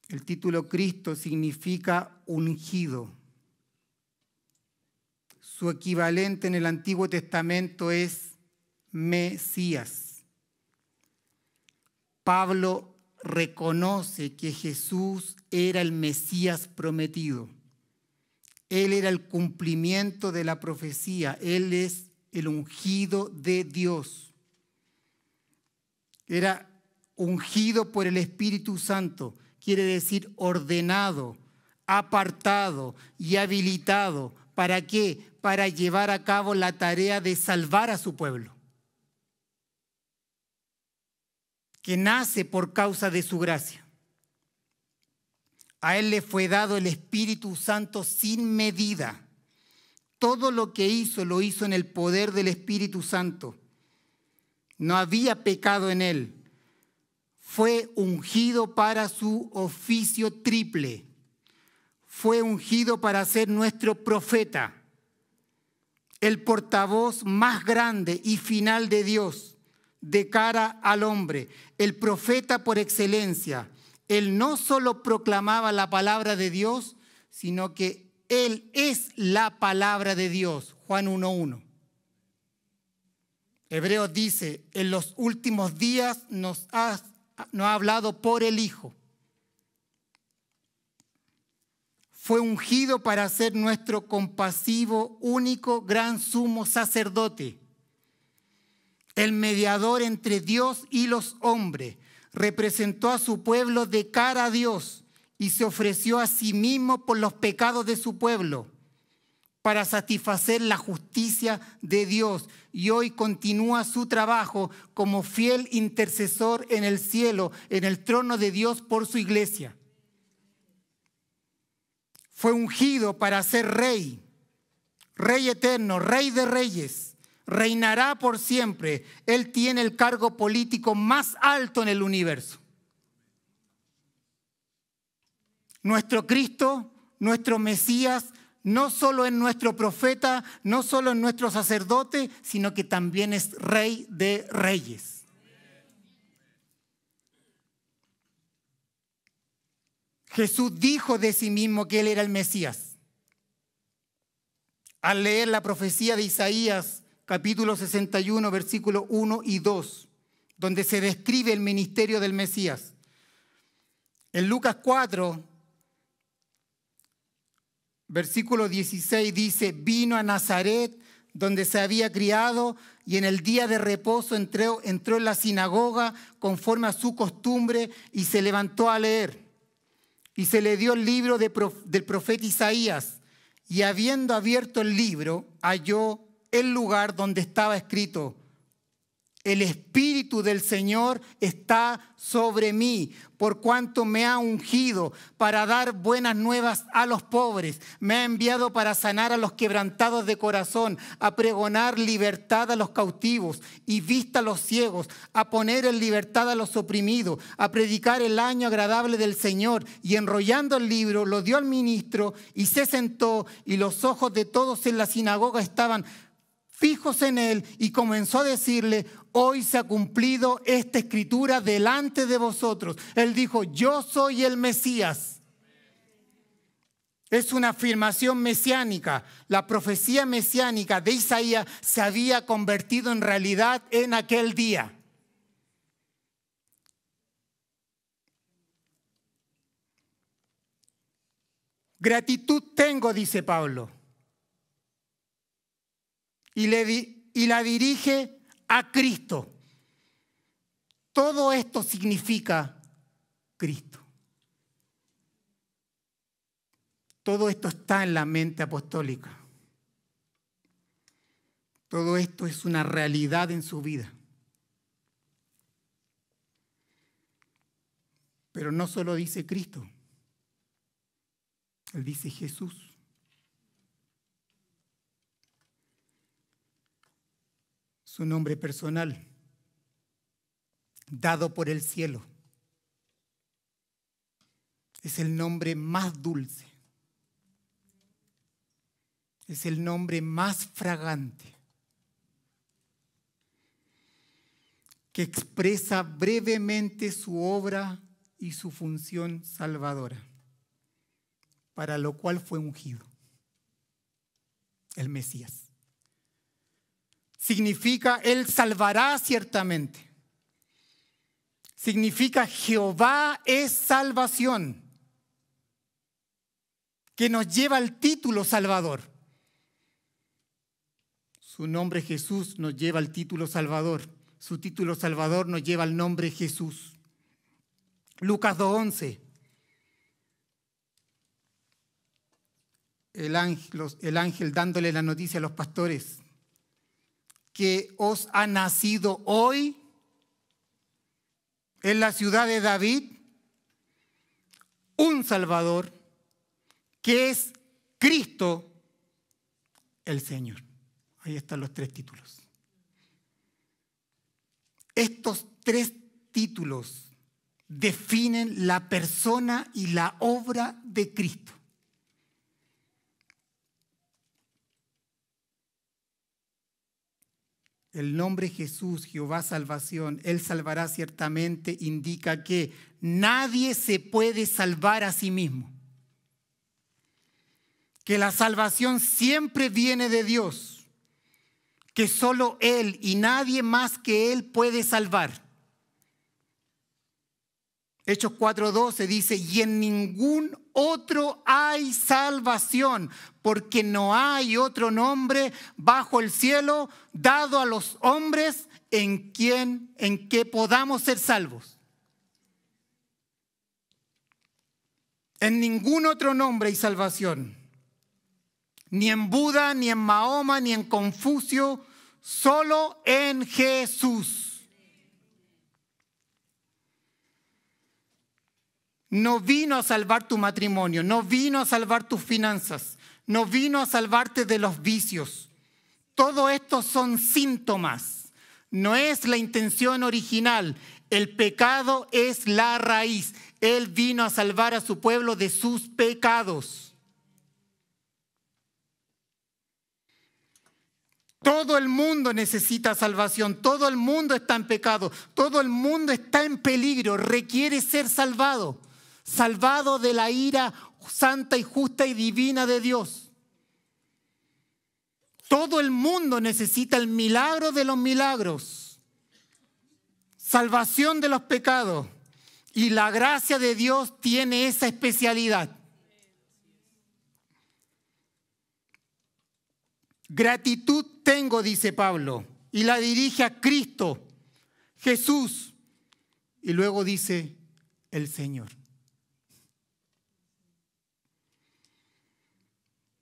El título Cristo significa ungido. Su equivalente en el Antiguo Testamento es Mesías. Pablo reconoce que Jesús era el Mesías prometido. Él era el cumplimiento de la profecía. Él es el ungido de Dios. Era ungido por el Espíritu Santo, quiere decir ordenado, apartado y habilitado. ¿Para qué? Para llevar a cabo la tarea de salvar a su pueblo, que nace por causa de su gracia. A Él le fue dado el Espíritu Santo sin medida. Todo lo que hizo, lo hizo en el poder del Espíritu Santo. No había pecado en Él. Fue ungido para su oficio triple. Fue ungido para ser nuestro profeta, el portavoz más grande y final de Dios de cara al hombre, el profeta por excelencia. Él no solo proclamaba la palabra de Dios, sino que Él es la palabra de Dios. Juan 1:1. Hebreos dice, en los últimos días nos ha hablado por el Hijo. Fue ungido para ser nuestro compasivo, único, gran sumo sacerdote, el mediador entre Dios y los hombres. Representó a su pueblo de cara a Dios y se ofreció a sí mismo por los pecados de su pueblo para satisfacer la justicia de Dios. Y hoy continúa su trabajo como fiel intercesor en el cielo, en el trono de Dios por su iglesia. Fue ungido para ser rey, rey eterno, rey de reyes. Reinará por siempre. Él tiene el cargo político más alto en el universo. Nuestro Cristo, nuestro Mesías, no solo es nuestro profeta, no solo es nuestro sacerdote, sino que también es Rey de Reyes. Jesús dijo de sí mismo que Él era el Mesías. Al leer la profecía de Isaías, capítulo 61, versículos 1 y 2, donde se describe el ministerio del Mesías. En Lucas 4, versículo 16 dice, vino a Nazaret, donde se había criado, y en el día de reposo entró en la sinagoga conforme a su costumbre y se levantó a leer. Y se le dio el libro del profeta Isaías, y habiendo abierto el libro, halló el lugar donde estaba escrito, el Espíritu del Señor está sobre mí, por cuanto me ha ungido para dar buenas nuevas a los pobres. Me ha enviado para sanar a los quebrantados de corazón, a pregonar libertad a los cautivos y vista a los ciegos, a poner en libertad a los oprimidos, a predicar el año agradable del Señor. Y enrollando el libro, lo dio al ministro y se sentó, y los ojos de todos en la sinagoga estaban fijos en él, y comenzó a decirle, hoy se ha cumplido esta escritura delante de vosotros. Él dijo, yo soy el Mesías. Es una afirmación mesiánica. La profecía mesiánica de Isaías se había convertido en realidad en aquel día. Gratitud tengo, dice Pablo. Y la dirige a Cristo. Todo esto significa Cristo. Todo esto está en la mente apostólica. Todo esto es una realidad en su vida. Pero no solo dice Cristo. Él dice Jesús. Su nombre personal, dado por el cielo. Es el nombre más dulce. Es el nombre más fragante, que expresa brevemente su obra y su función salvadora, para lo cual fue ungido, el Mesías. Significa, Él salvará ciertamente. Significa, Jehová es salvación, que nos lleva al título Salvador. Su nombre Jesús nos lleva al título Salvador. Su título Salvador nos lleva al nombre Jesús. Lucas 2:11. el ángel dándole la noticia a los pastores, que os ha nacido hoy en la ciudad de David un Salvador, que es Cristo el Señor. Ahí están los 3 títulos. Estos 3 títulos definen la persona y la obra de Cristo. El nombre Jesús, Jehová salvación, Él salvará ciertamente, indica que nadie se puede salvar a sí mismo. Que la salvación siempre viene de Dios. Que solo Él y nadie más que Él puede salvar. Hechos 4:12 dice, y en ningún otro hay salvación, porque no hay otro nombre bajo el cielo dado a los hombres en que podamos ser salvos. En ningún otro nombre hay salvación. Ni en Buda, ni en Mahoma, ni en Confucio, solo en Jesús. No vino a salvar tu matrimonio, no vino a salvar tus finanzas, no vino a salvarte de los vicios. Todo esto son síntomas, no es la intención original. El pecado es la raíz. Él vino a salvar a su pueblo de sus pecados. Todo el mundo necesita salvación, todo el mundo está en pecado, todo el mundo está en peligro, requiere ser salvado. Salvado de la ira santa y justa y divina de Dios. Todo el mundo necesita el milagro de los milagros, salvación de los pecados, y la gracia de Dios tiene esa especialidad. Gratitud tengo, dice Pablo, y la dirige a Cristo, Jesús, y luego dice el Señor.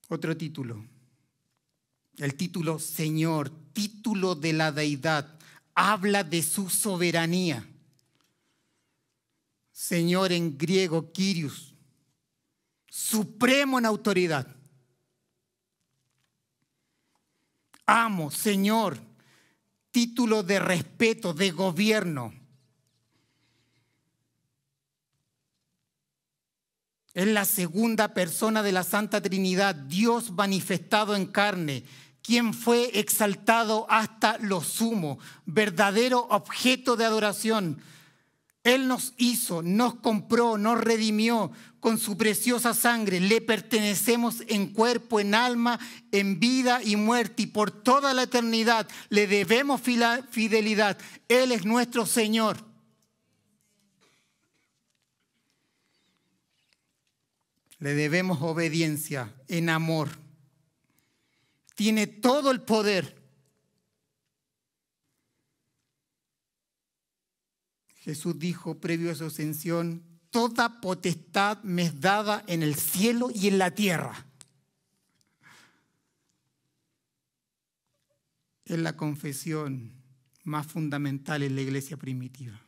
Otro título, el título Señor, título de la deidad, habla de su soberanía. Señor en griego, Kyrios, supremo en autoridad. Amo, Señor, título de respeto, de gobierno. Es la segunda persona de la Santa Trinidad, Dios manifestado en carne, quien fue exaltado hasta lo sumo, verdadero objeto de adoración. Él nos hizo, nos compró, nos redimió con su preciosa sangre. Le pertenecemos en cuerpo, en alma, en vida y muerte. Y por toda la eternidad le debemos fidelidad. Él es nuestro Señor. Le debemos obediencia en amor. Tiene todo el poder. Jesús dijo previo a su ascensión, toda potestad me es dada en el cielo y en la tierra. Es la confesión más fundamental en la iglesia primitiva.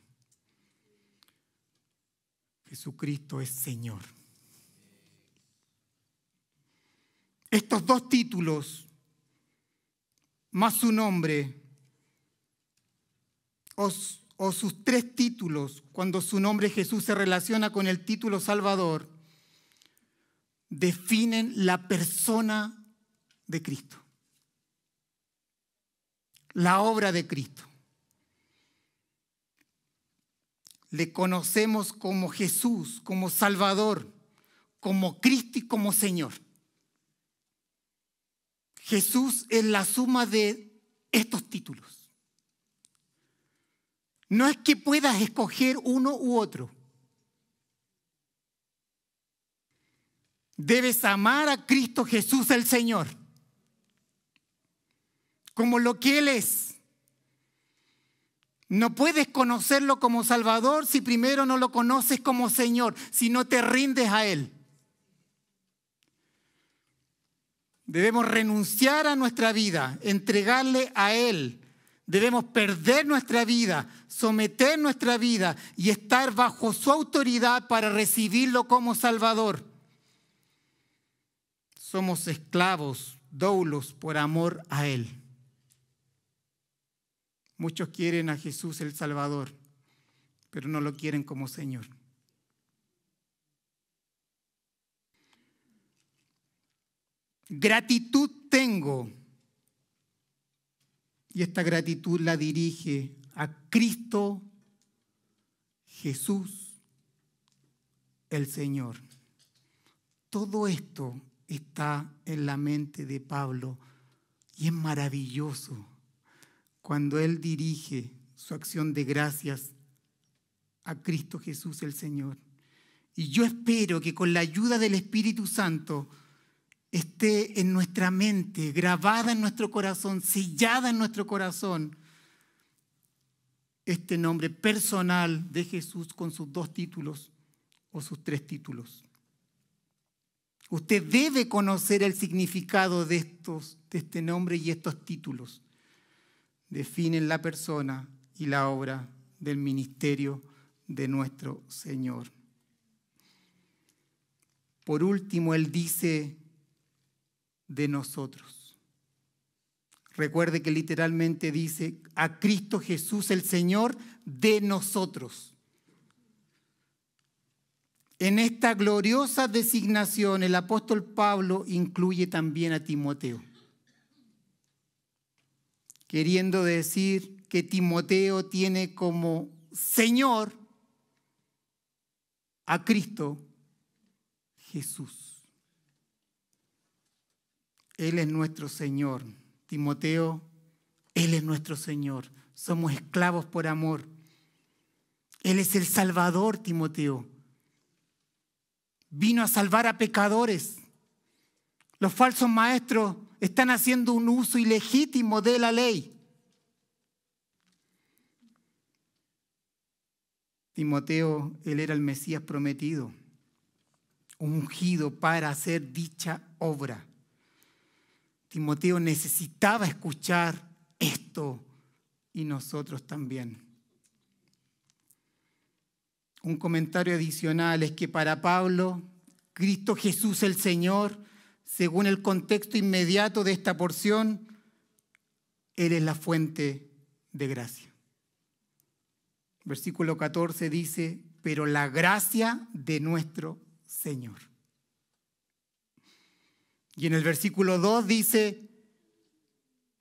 Jesucristo es Señor. Estos 2 títulos, más su nombre, o sus 3 títulos, cuando su nombre Jesús se relaciona con el título Salvador, definen la persona de Cristo, la obra de Cristo. Le conocemos como Jesús, como Salvador, como Cristo y como Señor. Jesús es la suma de estos títulos. No es que puedas escoger uno u otro. Debes amar a Cristo Jesús el Señor, como lo que Él es. No puedes conocerlo como Salvador si primero no lo conoces como Señor, si no te rindes a Él. Debemos renunciar a nuestra vida, entregarle a Él. Debemos perder nuestra vida, someter nuestra vida y estar bajo su autoridad para recibirlo como Salvador. Somos esclavos, doulos, por amor a Él. Muchos quieren a Jesús el Salvador, pero no lo quieren como Señor. Gratitud tengo, y esta gratitud la dirige a Cristo Jesús, el Señor. Todo esto está en la mente de Pablo y es maravilloso cuando él dirige su acción de gracias a Cristo Jesús, el Señor. Y yo espero que con la ayuda del Espíritu Santo esté en nuestra mente, grabada en nuestro corazón, sellada en nuestro corazón, este nombre personal de Jesús con sus 2 títulos o sus 3 títulos. Usted debe conocer el significado de este nombre y estos títulos. Definen la persona y la obra del ministerio de nuestro Señor. Por último, Él dice de nosotros. Recuerde que literalmente dice a Cristo Jesús el Señor de nosotros. En esta gloriosa designación el apóstol Pablo incluye también a Timoteo, queriendo decir que Timoteo tiene como Señor a Cristo Jesús. Él es nuestro Señor. Timoteo, Él es nuestro Señor. Somos esclavos por amor. Él es el Salvador, Timoteo. Vino a salvar a pecadores. Los falsos maestros están haciendo un uso ilegítimo de la ley. Timoteo, él era el Mesías prometido, ungido para hacer dicha obra. Timoteo necesitaba escuchar esto y nosotros también. Un comentario adicional es que para Pablo, Cristo Jesús el Señor, según el contexto inmediato de esta porción, Él es la fuente de gracia. Versículo 14 dice, pero la gracia de nuestro Señor. Y en el versículo 2 dice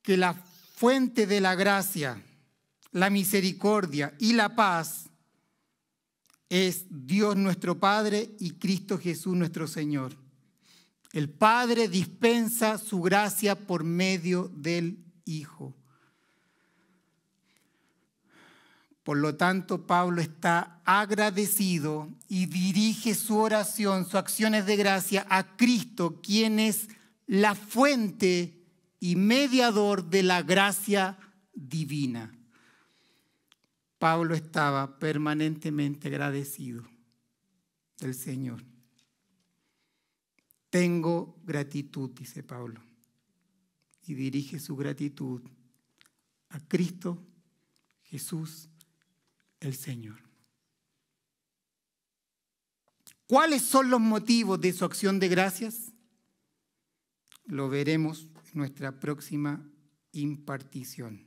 que la fuente de la gracia, la misericordia y la paz es Dios nuestro Padre y Cristo Jesús nuestro Señor. El Padre dispensa su gracia por medio del Hijo. Por lo tanto, Pablo está agradecido y dirige su oración, sus acciones de gracia a Cristo, quien es la fuente y mediador de la gracia divina. Pablo estaba permanentemente agradecido del Señor. Tengo gratitud, dice Pablo, y dirige su gratitud a Cristo Jesús el Señor. ¿Cuáles son los motivos de su acción de gracias? Lo veremos en nuestra próxima impartición.